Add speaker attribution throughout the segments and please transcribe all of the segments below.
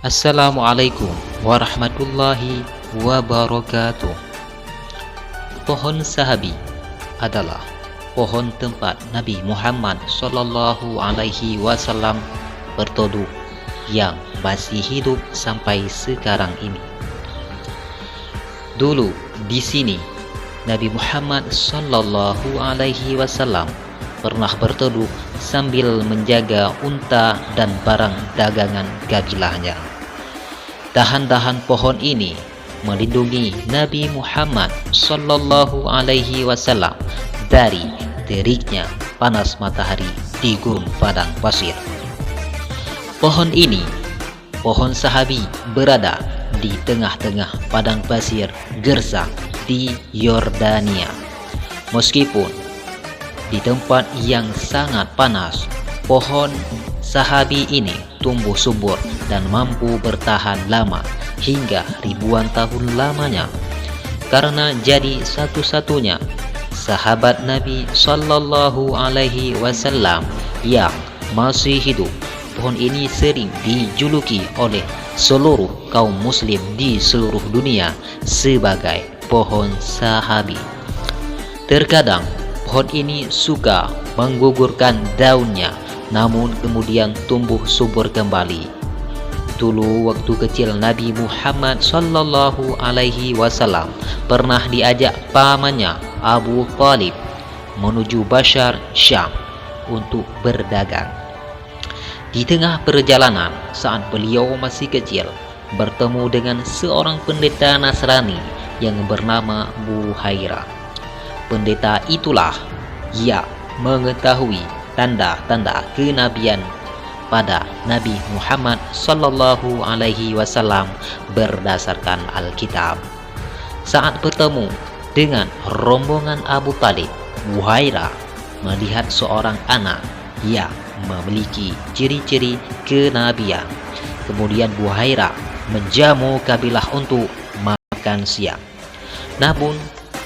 Speaker 1: Assalamualaikum warahmatullahi wabarakatuh. Pohon sahabi adalah pohon tempat Nabi Muhammad Sallallahu Alaihi Wasallam berteduh yang masih hidup sampai sekarang ini. Dulu di sini Nabi Muhammad Sallallahu Alaihi Wasallam pernah berteduh sambil menjaga unta dan barang dagangan kabilahnya. Dahan-dahan pohon ini melindungi Nabi Muhammad Sallallahu Alaihi Wasallam dari teriknya panas matahari di Gunung Padang Pasir. Pohon ini, pohon sahabi, berada di tengah-tengah padang pasir gersang di Yordania. Meskipun di tempat yang sangat panas, pohon sahabi ini tumbuh subur dan mampu bertahan lama hingga ribuan tahun lamanya, karena jadi satu-satunya sahabat Nabi Sallallahu Alaihi Wasallam yang masih hidup. Pohon ini sering dijuluki oleh seluruh kaum muslim di seluruh dunia sebagai pohon sahabi. Terkadang pohon ini suka menggugurkan daunnya, namun kemudian tumbuh subur kembali. Dulu waktu kecil Nabi Muhammad Sallallahu Alaihi Wasallam pernah diajak pamannya Abu Thalib menuju Bashar Syam untuk berdagang. Di tengah perjalanan, saat beliau masih kecil, bertemu dengan seorang pendeta Nasrani yang bernama Buhaira. Pendeta itulah yang mengetahui tanda-tanda kenabian pada Nabi Muhammad Sallallahu Alaihi Wasallam berdasarkan Alkitab. Saat bertemu dengan rombongan Abu Thalib, Buhaira melihat seorang anak yang memiliki ciri-ciri kenabian. Kemudian Buhaira menjamu kabilah untuk makan siang. Namun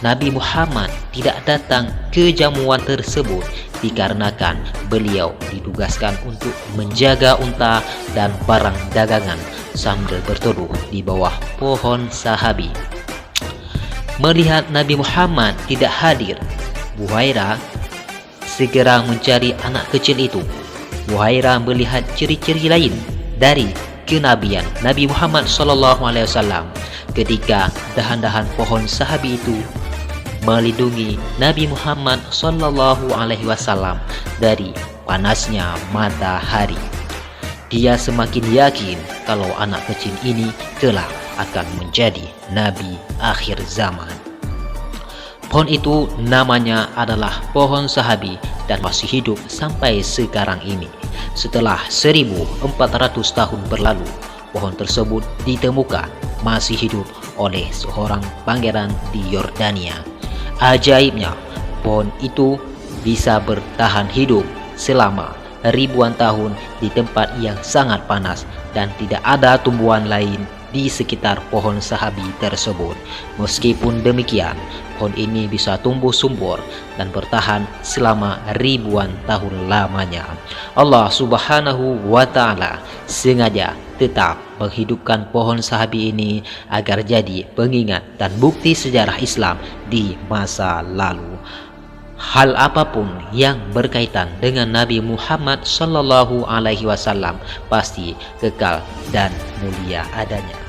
Speaker 1: Nabi Muhammad tidak datang ke jamuan tersebut dikarenakan beliau ditugaskan untuk menjaga unta dan barang dagangan sambil berteduh di bawah pohon sahabi. Melihat Nabi Muhammad tidak hadir, Buhaira segera mencari anak kecil itu. Buhaira melihat ciri-ciri lain dari kenabian Nabi Muhammad SAW ketika dahan-dahan pohon sahabi itu melindungi Nabi Muhammad Sallallahu Alaihi Wasallam dari panasnya matahari. Dia semakin yakin kalau anak kecil ini kelak akan menjadi Nabi akhir zaman. Pohon itu namanya adalah pohon sahabi dan masih hidup sampai sekarang ini. Setelah 1400 tahun berlalu, pohon tersebut ditemukan masih hidup oleh seorang pangeran di Yordania. Ajaibnya, pohon itu bisa bertahan hidup selama ribuan tahun di tempat yang sangat panas dan tidak ada tumbuhan lain di sekitar pohon sahabi tersebut. Meskipun demikian, pohon ini bisa tumbuh subur dan bertahan selama ribuan tahun lamanya. Allah Subhanahu wa Ta'ala sengaja tetap menghidupkan pohon sahabi ini agar jadi pengingat dan bukti sejarah Islam di masa lalu. Hal apapun yang berkaitan dengan Nabi Muhammad Sallallahu Alaihi Wasallam pasti kekal dan mulia adanya.